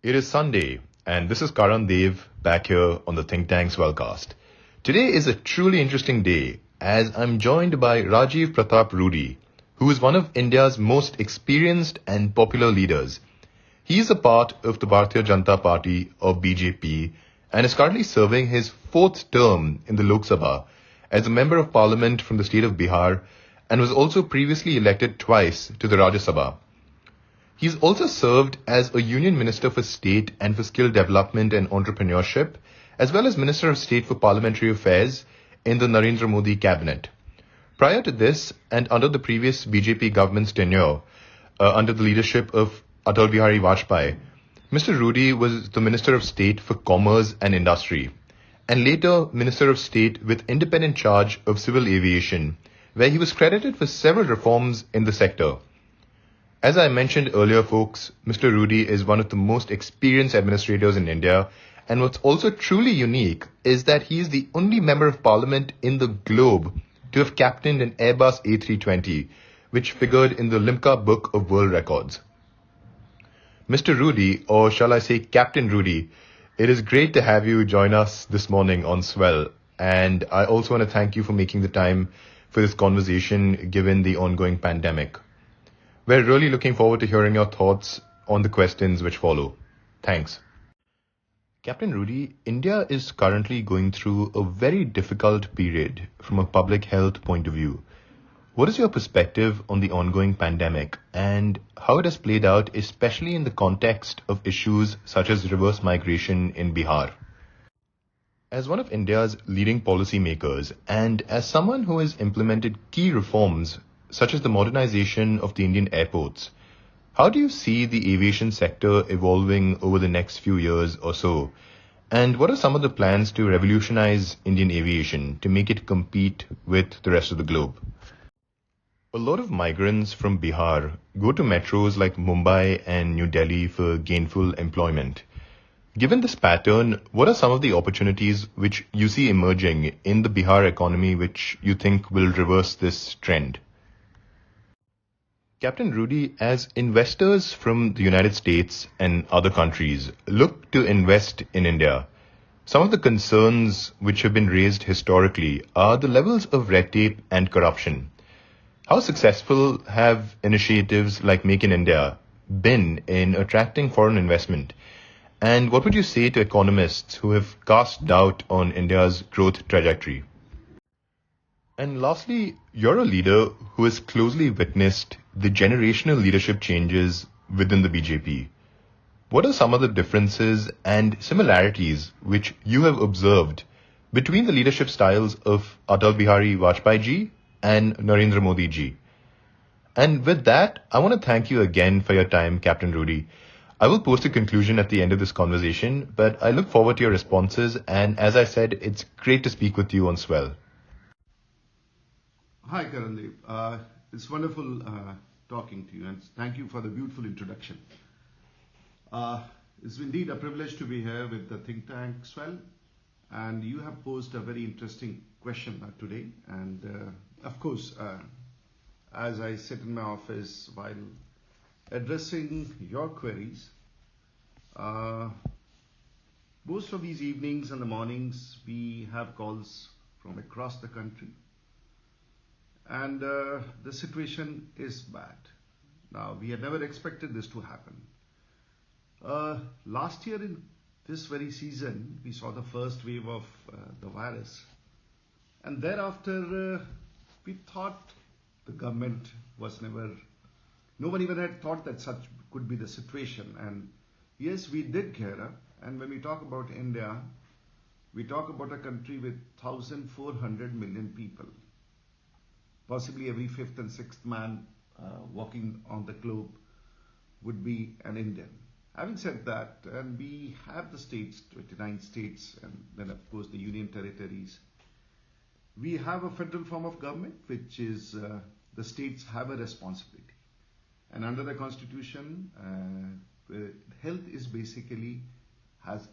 It is Sunday, and this is Karan Dev back here on the Think Tank's Wellcast. Today is a truly interesting day as I'm joined by Rajiv Pratap Rudy, who is one of India's most experienced and popular leaders. He is a part of the Bharatiya Janata Party or BJP and is currently serving his fourth term in the Lok Sabha as a member of parliament from the state of Bihar and was also previously elected twice to the Rajya Sabha. He's also served as a Union Minister for State and for Skill Development and Entrepreneurship, as well as Minister of State for Parliamentary Affairs in the Narendra Modi cabinet. Prior to this, and under the previous BJP government's tenure, under the leadership of Atal Bihari Vajpayee, Mr. Rudy was the Minister of State for Commerce and Industry, and later Minister of State with independent charge of civil aviation, where he was credited for several reforms in the sector. As I mentioned earlier, folks, Mr. Rudy is one of the most experienced administrators in India, and what's also truly unique is that he is the only member of parliament in the globe to have captained an Airbus A320, which figured in the Limca Book of World Records. Mr. Rudy, or shall I say Captain Rudy, it is great to have you join us this morning on Swell, and I also want to thank you for making the time for this conversation given the ongoing pandemic. We're really looking forward to hearing your thoughts on the questions which follow. Thanks. Captain Rudy, India is currently going through a very difficult period from a public health point of view. What is your perspective on the ongoing pandemic and how it has played out, especially in the context of issues such as reverse migration in Bihar? As one of India's leading policymakers and as someone who has implemented key reforms such as the modernization of the Indian airports, how do you see the aviation sector evolving over the next few years or so? And what are some of the plans to revolutionize Indian aviation to make it compete with the rest of the globe? A lot of migrants from Bihar go to metros like Mumbai and New Delhi for gainful employment. Given this pattern, what are some of the opportunities which you see emerging in the Bihar economy which you think will reverse this trend? Captain Rudy, as investors from the United States and other countries look to invest in India, some of the concerns which have been raised historically are the levels of red tape and corruption. How successful have initiatives like Make in India been in attracting foreign investment? And what would you say to economists who have cast doubt on India's growth trajectory? And lastly, you're a leader who has closely witnessed the generational leadership changes within the BJP. What are some of the differences and similarities which you have observed between the leadership styles of Atal Bihari Vajpayee ji and Narendra Modi ji? And with that, I want to thank you again for your time, Captain Rudy. I will post a conclusion at the end of this conversation, but I look forward to your responses, and as I said, it's great to speak with you on Swell. Hi, Karandeep. It's wonderful talking to you, and thank you for the beautiful introduction. It's indeed a privilege to be here with the think tank Swell, and you have posed a very interesting question today. And of course, as I sit in my office while addressing your queries, most of these evenings and the mornings we have calls from across the country. And the situation is bad. Now, we had never expected this to happen. Last year in this very season, we saw the first wave of the virus. And thereafter, we thought the government was no one even had thought that such could be the situation. And yes, we did gear up. And when we talk about India, we talk about a country with 1,400 million people. Possibly every fifth and sixth man walking on the globe would be an Indian. Having said that, and we have the states, 29 states, and then of course the union territories. We have a federal form of government, which is the states have a responsibility. And under the constitution, health is basically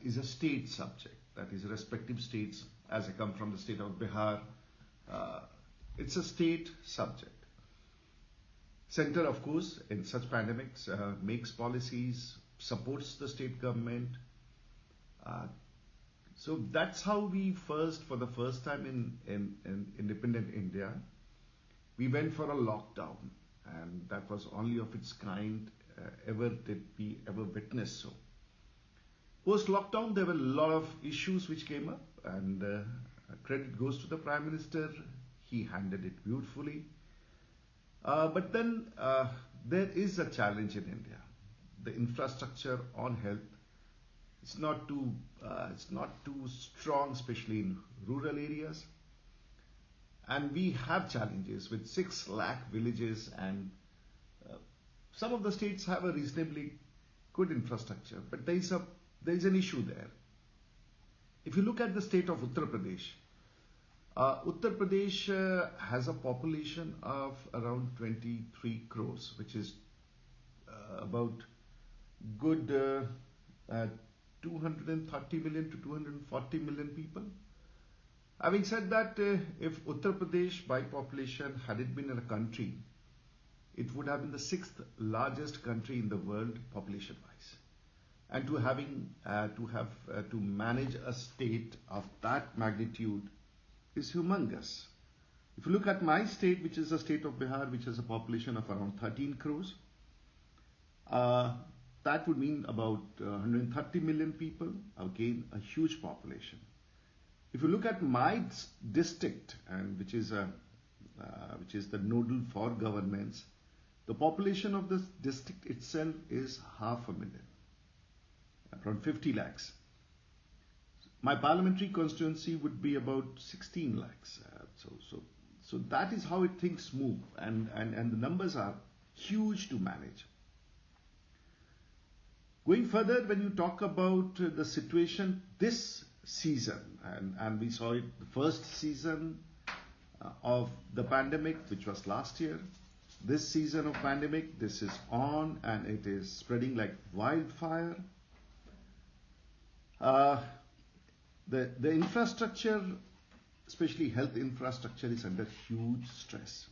is a state subject. That is, respective states, as I come from the state of Bihar, it's a state subject. Center, of course, in such pandemics makes policies, supports the state government. Uh, so that's how we for the first time in independent India, we went for a lockdown, and that was only of its kind ever did we ever witness so. Post lockdown, there were a lot of issues which came up, and credit goes to the Prime Minister. He handled it beautifully. But then there is a challenge in India. The infrastructure on health, it's not too strong, especially in rural areas. And we have challenges with 6 lakh villages, and some of the states have a reasonably good infrastructure, but there is an issue there. If you look at the state of Uttar Pradesh has a population of around 23 crores, which is about good 230 million to 240 million people. Having said that, if Uttar Pradesh by population had it been in a country, it would have been the 6th largest country in the world population-wise. And to manage a state of that magnitude is humongous. If you look at my state, which is the state of Bihar, which has a population of around 13 crores, that would mean about 130 million people, again a huge population. If you look at my district, and which is the nodal for governments, the population of this district itself is 500,000, around 50 lakhs. My parliamentary constituency would be about 16 lakhs. So that is how things move, and the numbers are huge to manage. Going further, when you talk about the situation this season, and we saw it the first season of the pandemic, which was last year. This season of pandemic, this is on, and it is spreading like wildfire. The infrastructure, especially health infrastructure, is under huge stress.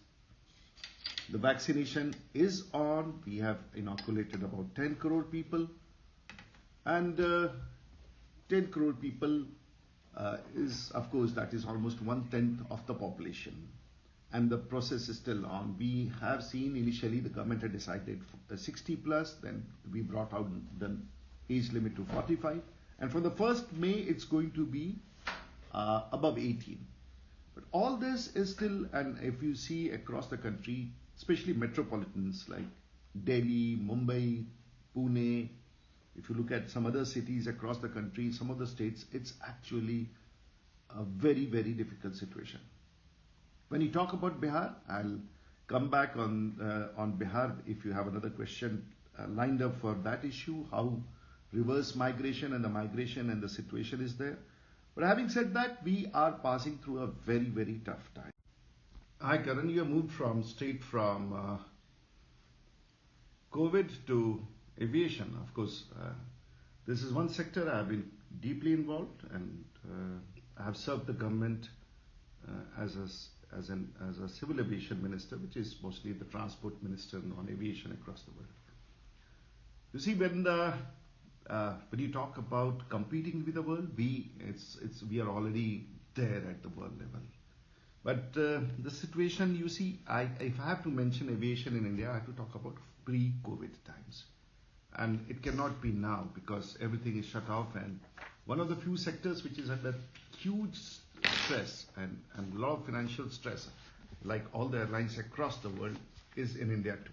The vaccination is on. We have inoculated about 10 crore people, and 10 crore people is, of course, that is almost 1/10 of the population, and the process is still on. We have seen initially the government had decided 60 plus, then we brought out the age limit to 45, and from the 1st May it's going to be above 18. But all this is still, and if you see across the country, especially metropolitans like Delhi, Mumbai, Pune, if you look at some other cities across the country, some of the states, it's actually a very, very difficult situation. When you talk about Bihar, I'll come back on Bihar if you have another question lined up for that issue, how reverse migration and the situation is there. But having said that, we are passing through a very, very tough time. Hi, Karan, you moved straight from COVID to aviation. Of course, this is one sector I have been deeply involved, and I have served the government as a civil aviation minister, which is mostly the transport minister on aviation across the world. You see, when you talk about competing with the world, we are already there at the world level. But the situation, you see, if I have to mention aviation in India, I have to talk about pre-COVID times. And it cannot be now because everything is shut off, and one of the few sectors which is under huge stress and a lot of financial stress, like all the airlines across the world, is in India too.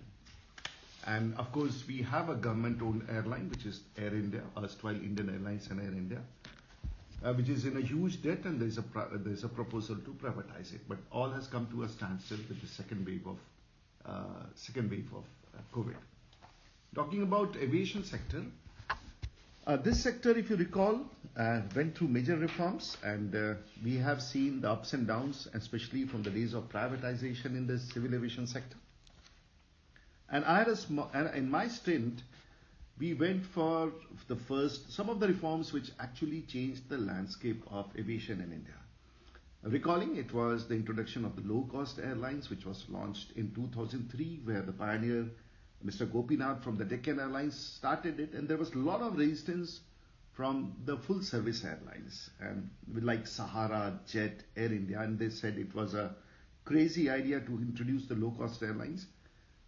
And of course, we have a government-owned airline, which is Air India, erstwhile Indian Airlines and Air India, which is in a huge debt, and there's a proposal to privatize it. But all has come to a standstill with the second wave of COVID. Talking about aviation sector, this sector, if you recall, went through major reforms, and we have seen the ups and downs, especially from the days of privatization in the civil aviation sector. And in my stint, we went for some of the reforms which actually changed the landscape of aviation in India. Recalling, it was the introduction of the low-cost airlines, which was launched in 2003, where the pioneer Mr. Gopinath from the Deccan Airlines started it, and there was a lot of resistance from the full service airlines, and like Sahara, Jet, Air India, and they said it was a crazy idea to introduce the low-cost airlines.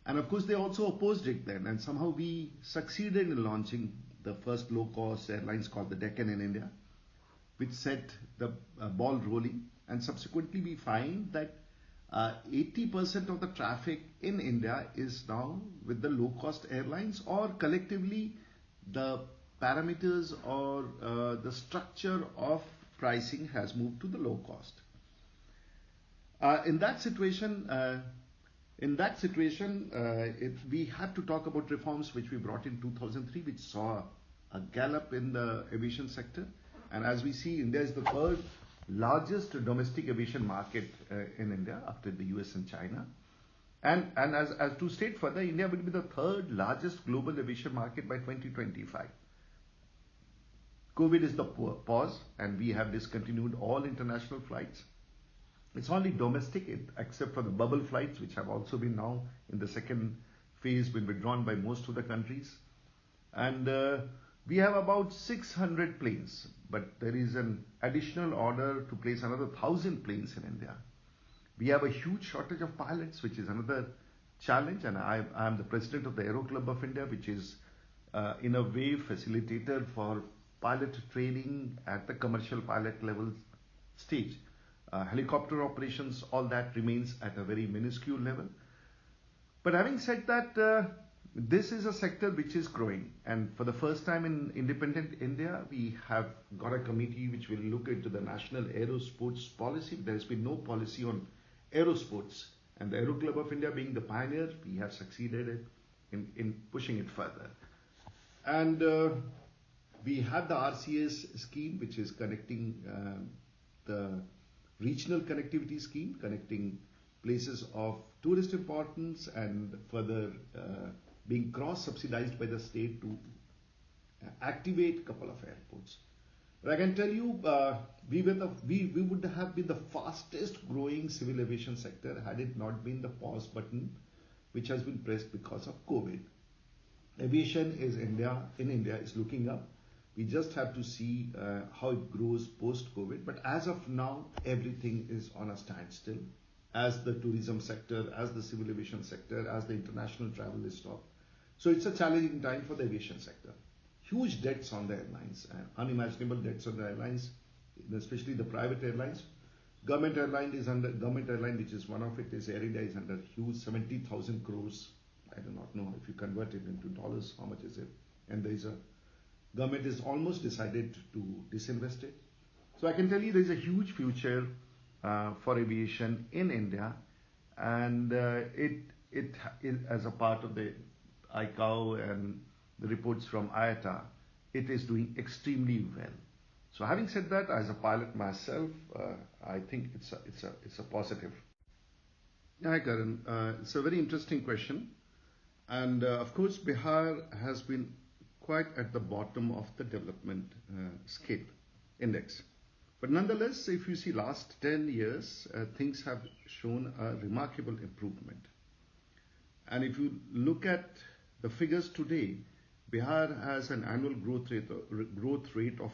And of course, they also opposed it then, and somehow we succeeded in launching the first low-cost airlines called the Deccan in India, which set the ball rolling. And subsequently, we find that 80% of the traffic in India is now with the low-cost airlines, or collectively the parameters or the structure of pricing has moved to the low cost. In that situation, we had to talk about reforms which we brought in 2003, which saw a gallop in the aviation sector. And as we see, India is the third largest domestic aviation market in India after the US and China. And as to state further, India will be the third largest global aviation market by 2025. COVID is the pause, and we have discontinued all international flights. It's only domestic, except for the bubble flights, which have also been now in the second phase been withdrawn by most of the countries. And we have about 600 planes, but there is an additional order to place another 1,000 planes in India. We have a huge shortage of pilots, which is another challenge, and I am the president of the Aero Club of India, which is in a way facilitator for pilot training at the commercial pilot level stage. Helicopter operations, all that remains at a very minuscule level. But having said that, this is a sector which is growing, and for the first time in independent India, we have got a committee which will look into the national aerosports policy. There has been no policy on aerosports, and the Aero Club of India, being the pioneer, we have succeeded in pushing it further. And we have the RCS scheme, which is connecting the regional connectivity scheme, connecting places of tourist importance and further being cross-subsidized by the state to activate a couple of airports. But I can tell you, we would have been the fastest growing civil aviation sector had it not been the pause button, which has been pressed because of COVID. Aviation in India is looking up. We just have to see how it grows post-COVID. But as of now, everything is on a standstill. As the tourism sector, as the civil aviation sector, as the international travel is stopped. So it's a challenging time for the aviation sector. Huge debts on the airlines, unimaginable debts on the airlines, especially the private airlines. Government airline, which is one of it, is Air India, is under huge 70,000 crores. I do not know if you convert it into dollars, how much is it? And there is a government is almost decided to disinvest it. So I can tell you there is a huge future for aviation in India, and it as a part of the ICAO and the reports from IATA, it is doing extremely well. So having said that, as a pilot myself, I think it's a positive. Hi Karan, it's a very interesting question, and of course Bihar has been quite at the bottom of the development scale index. But nonetheless, if you see last 10 years, things have shown a remarkable improvement. And if you look at the figures today, Bihar has an annual growth rate of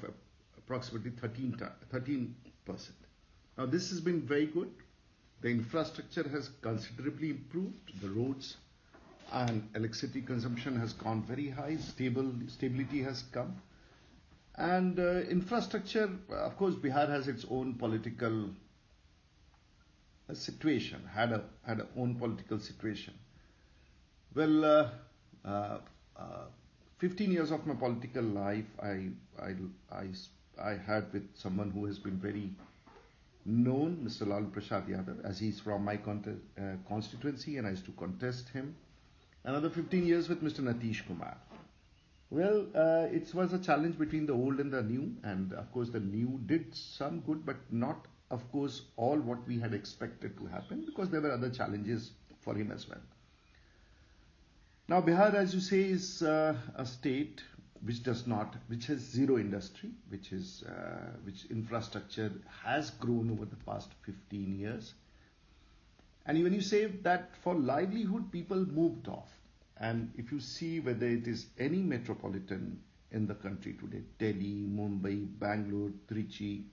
approximately 13%. Now this has been very good. The infrastructure has considerably improved. The roads and electricity consumption has gone very high. Stability has come. And infrastructure, of course, Bihar has its own political situation, had a own political situation. Well, 15 years of my political life, I had with someone who has been very known, Mr. Lalu Prasad Yadav, as he's from my constituency, and I used to contest him. Another 15 years with Mr. Nitish Kumar. Well, it was a challenge between the old and the new, and of course the new did some good, but not, of course, all what we had expected to happen, because there were other challenges for him as well. Now Bihar, as you say, is a state which has zero industry, which infrastructure has grown over the past 15 years. And when you say that for livelihood, people moved off. And if you see whether it is any metropolitan in the country today, Delhi, Mumbai, Bangalore, Trichy,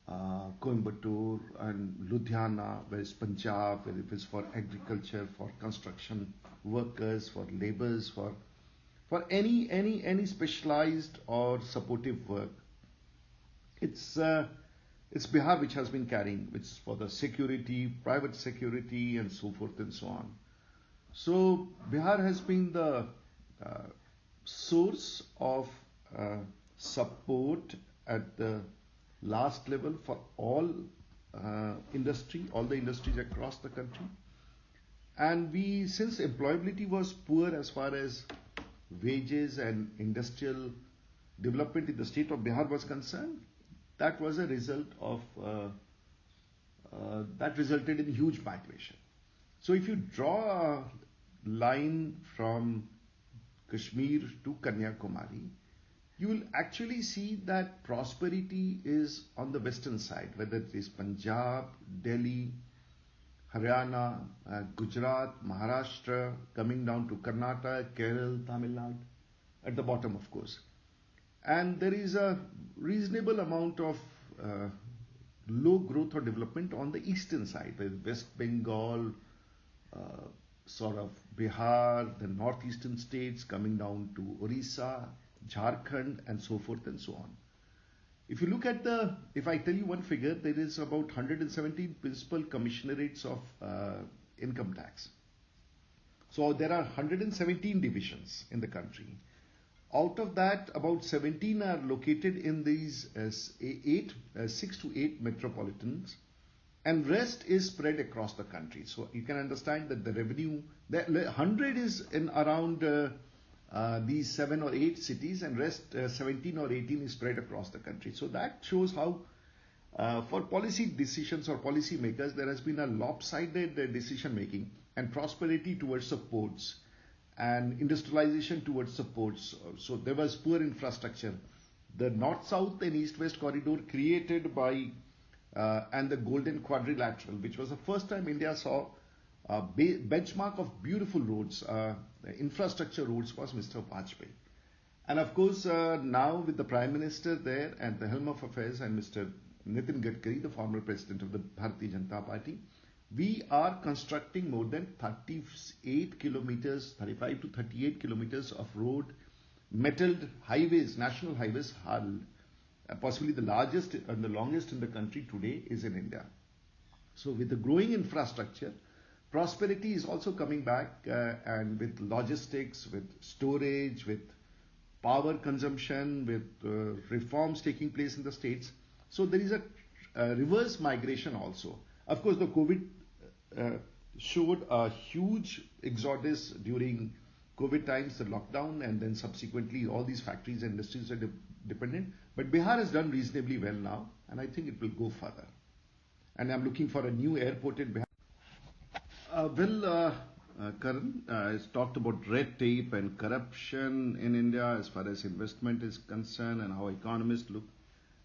Coimbatore and Ludhiana, where it's Punjab, whether it is for agriculture, for construction workers, for laborers, for any specialized or supportive work, it's Bihar which has been carrying, which is for the security, private security, and so forth and so on. So Bihar has been the uh, source of support at the last level for all all the industries across the country. And since employability was poor as far as wages and industrial development in the state of Bihar was concerned, that was a result of that resulted in huge migration. So if you draw a line from Kashmir to Kanyakumari, you will actually see that prosperity is on the western side, whether it is Punjab, Delhi, Haryana, Gujarat, Maharashtra, coming down to Karnataka, Kerala, Tamil Nadu, at the bottom, of course. And there is a reasonable amount of low growth or development on the eastern side, with West Bengal, uh, sort of Bihar, the northeastern states coming down to Orissa, Jharkhand, and so forth and so on. If you look at if I tell you one figure, there is about 117 principal commissionerates of income tax. So there are 117 divisions in the country. Out of that, about 17 are located in these 6 to 8 metropolitans, and rest is spread across the country. So you can understand that the revenue, the 100 is in around these 7 or 8 cities, and rest 17 or 18 is spread across the country. So that shows how for policy decisions or policy makers, there has been a lopsided decision making, and prosperity towards supports and industrialization towards supports. So there was poor infrastructure. The north-south and east-west corridor created by and the Golden Quadrilateral, which was the first time India saw a benchmark of beautiful roads, infrastructure roads, was Mr. Vajpayee. And of course, now with the Prime Minister there at the helm of affairs, and Mr. Nitin Gadkari, the former president of the Bharatiya Janata Party, we are constructing more than 38 kilometers, 35 to 38 kilometers of road, metalled highways, national highways, possibly the largest and the longest in the country today is in India. So with the growing infrastructure, prosperity is also coming back, and with logistics, with storage, with power consumption, with reforms taking place in the states. So there is a reverse migration also. Of course, the COVID showed a huge exodus during COVID times, the lockdown, and then subsequently all these factories and industries are dependent. But Bihar has done reasonably well now, and I think it will go further. And I'm looking for a new airport in Bihar. Karan, has talked about red tape and corruption in India as far as investment is concerned and how economists look.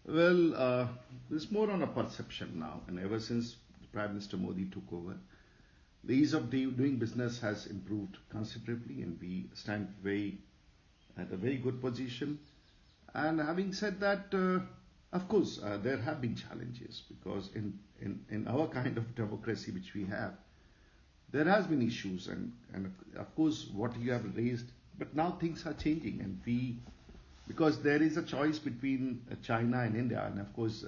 Well, it's more on a perception now, and ever since Prime Minister Modi took over, the ease of doing business has improved considerably, and we stand at a very good position. And having said that, of course, there have been challenges, because in our kind of democracy which we have, there has been issues, and of course what you have raised, but now things are changing, and because there is a choice between China and India, and of course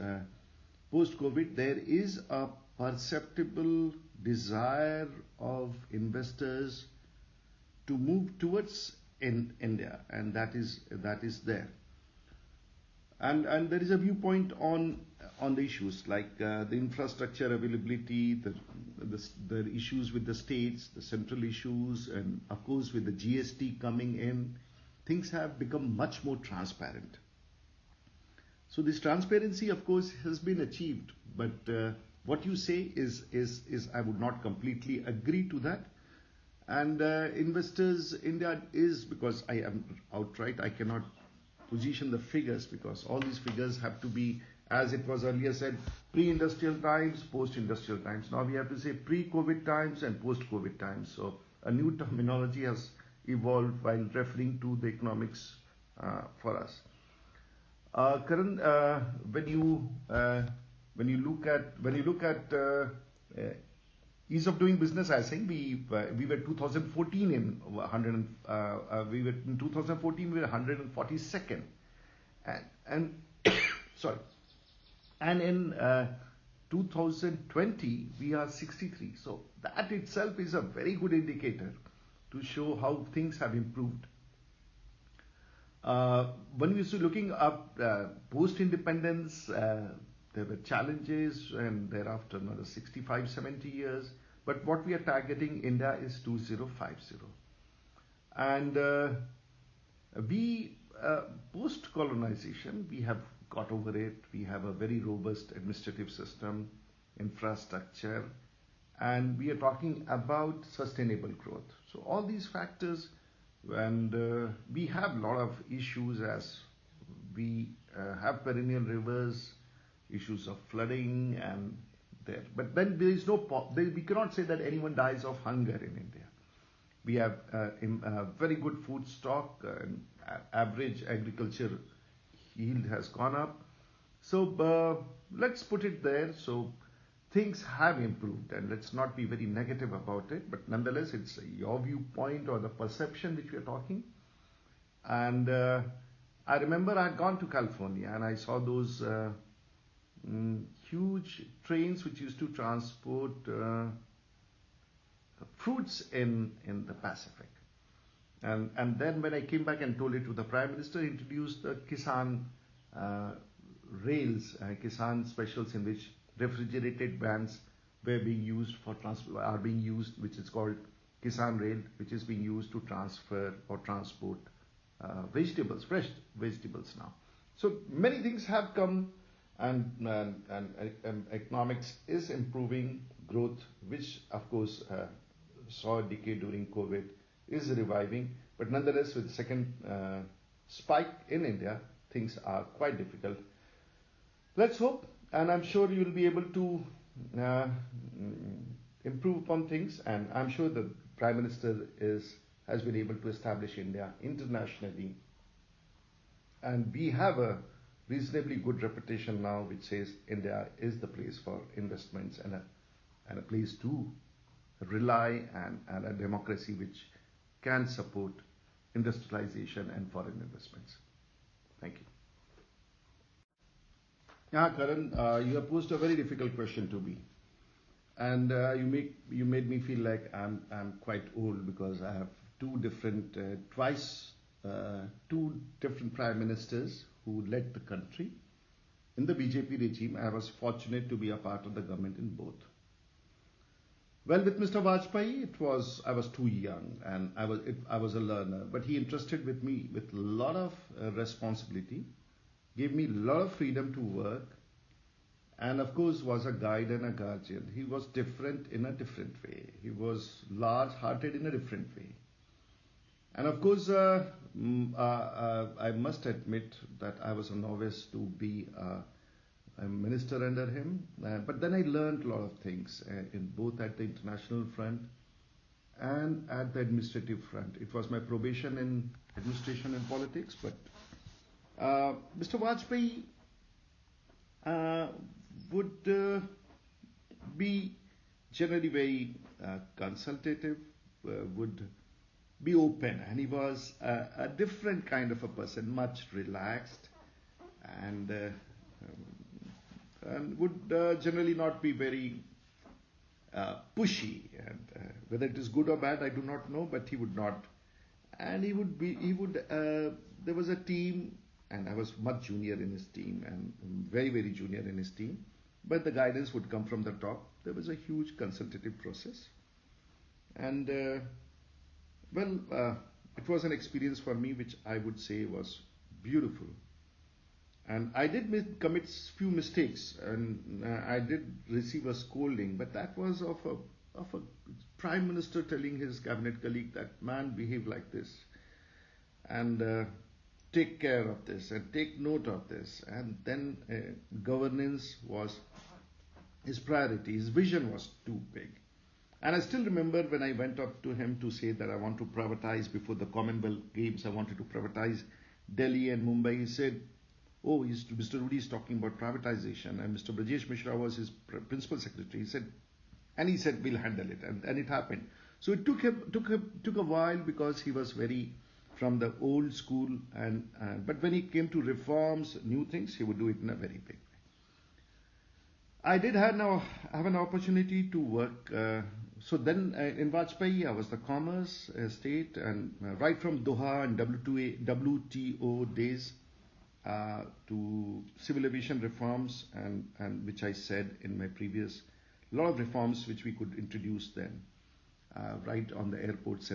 post-COVID there is a perceptible desire of investors to move towards India, and that is there. And there is a viewpoint on the issues like the infrastructure availability, the issues with the states, the central issues, and of course with the GST coming in, things have become much more transparent. So this transparency, of course, has been achieved, but what you say is I would not completely agree to that. And investors, India is, because I am outright, I cannot position the figures, because all these figures have to be, as it was earlier said, pre-industrial times, post-industrial times. Now we have to say pre-COVID times and post-COVID times. So a new terminology has evolved while referring to the economics for us. Karan, when you look at ease of doing business, I think we were 2014 in 100 we were in 2014 we were 142nd, and sorry, and in 2020 we are 63. So that itself is a very good indicator to show how things have improved. When we used to looking up post-independence, there were challenges, and thereafter another 65, 70 years. But what we are targeting India is 2050. And we, post-colonization, we have got over it. We have a very robust administrative system, infrastructure, and we are talking about sustainable growth. So all these factors, and we have a lot of issues as we have perennial rivers, issues of flooding, and there. But then there is we cannot say that anyone dies of hunger in India. We have very good food stock, and average agriculture yield has gone up. So let's put it there. So things have improved, and let's not be very negative about it. But nonetheless, it's your viewpoint or the perception which we are talking. And I remember I had gone to California, and I saw those huge trains which used to transport fruits in the Pacific. And then when I came back and told it to the Prime Minister, he introduced the Kisan rails, Kisan specials, in which refrigerated vans were being used for are being used, which is called Kisan Rail, which is being used to transfer or transport vegetables, fresh vegetables now. So many things have come, and economics is improving. Growth, which of course saw a decay during COVID, is reviving. But nonetheless, with the second spike in India, things are quite difficult. Let's hope, and I'm sure you'll be able to improve upon things. And I'm sure the Prime Minister has been able to establish India internationally, and we have a reasonably good reputation now, which says India is the place for investments, and a place to rely, and a democracy which can support industrialization and foreign investments. Thank you. Yeah, Karan, you have posed a very difficult question to me, and you made me feel like I'm quite old, because I have two different prime ministers who led the country. In the BJP regime, I was fortunate to be a part of the government in both. Well, with Mr. Vajpayee, I was too young, and I was a learner, but he entrusted with me with a lot of responsibility, gave me a lot of freedom to work, and of course was a guide and a guardian. He was different in a different way. He was large-hearted in a different way. And of course, I must admit that I was a novice to be a minister under him. But then I learned a lot of things, in both at the international front and at the administrative front. It was my probation in administration and politics. But Mr. Vajpayee would be generally very consultative, would be open, and he was a different kind of a person, much relaxed, and would generally not be very pushy. And whether it is good or bad, I do not know, but he would not. And there was a team, and I was much junior in his team, and very, very junior in his team, but the guidance would come from the top. There was a huge consultative process, and it was an experience for me which I would say was beautiful. And I did commit few mistakes, and I did receive a scolding, but that was of a prime minister telling his cabinet colleague that, man, behave like this, and take care of this, and take note of this. And then governance was his priority. His vision was too big. And I still remember when I went up to him to say that I want to privatize before the Commonwealth Games, I wanted to privatize Delhi and Mumbai. He said, oh, Mr. Rudy is talking about privatization. And Mr. Brajesh Mishra was his principal secretary. He said, we'll handle it. And it happened. So it took a while because he was very from the old school. But when he came to reforms, new things, he would do it in a very big way. I did have an opportunity to work. So then in Vajpayee, I was the commerce state, and right from Doha and WTO days to civil aviation reforms, and which I said in my previous, lot of reforms which we could introduce then, right on the airports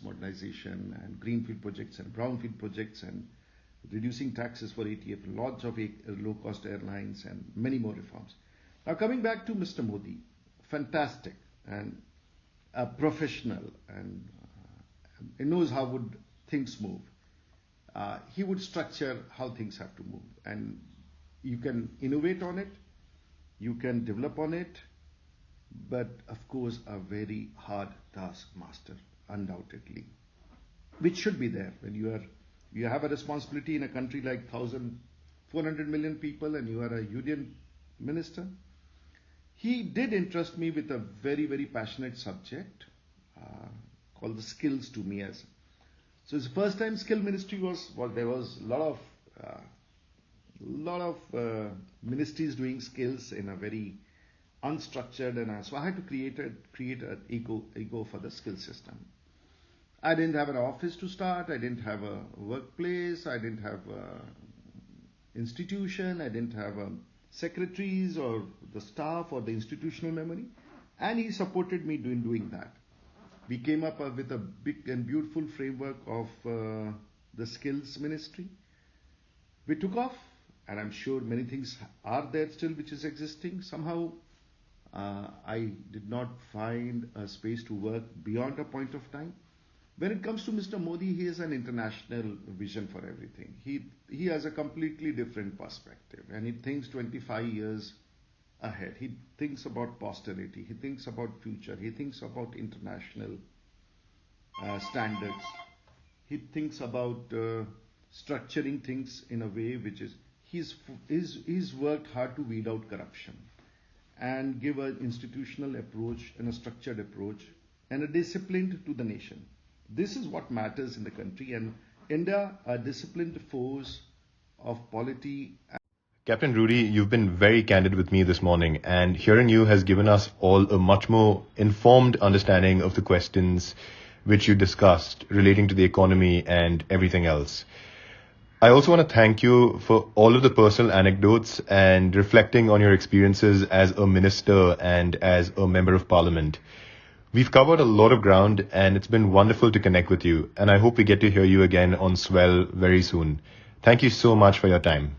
modernization and greenfield projects and brownfield projects and reducing taxes for ATF, lots of low-cost airlines and many more reforms. Now coming back to Mr. Modi, fantastic and a professional, and he knows how would things move. He would structure how things have to move, and you can innovate on it, you can develop on it, but of course a very hard taskmaster, undoubtedly, which should be there when you have a responsibility in a country like 400 million people and you are a union minister. He did entrust me with a very, very passionate subject called the skills to me. So it's the first time skill ministry there was a lot of ministries doing skills in a very unstructured, and so I had to create an ego for the skill system. I didn't have an office to start. I didn't have a workplace. I didn't have an institution. I didn't have secretaries or the staff or the institutional memory. And he supported me doing that. We came up with a big and beautiful framework of the skills ministry. We took off, and I'm sure many things are there still which is existing. Somehow I did not find a space to work beyond a point of time. When it comes to Mr. Modi, he has an international vision for everything. He has a completely different perspective, and he thinks 25 years ahead. He thinks about posterity. He thinks about future. He thinks about international standards. He thinks about structuring things in a way which is he's worked hard to weed out corruption and give an institutional approach and a structured approach and a discipline to the nation. This is what matters in the country, and India, a disciplined force of polity. Captain Rudy, you've been very candid with me this morning, and hearing you has given us all a much more informed understanding of the questions which you discussed relating to the economy and everything else. I also want to thank you for all of the personal anecdotes and reflecting on your experiences as a minister and as a member of parliament. We've covered a lot of ground, and it's been wonderful to connect with you, and I hope we get to hear you again on Swell very soon. Thank you so much for your time.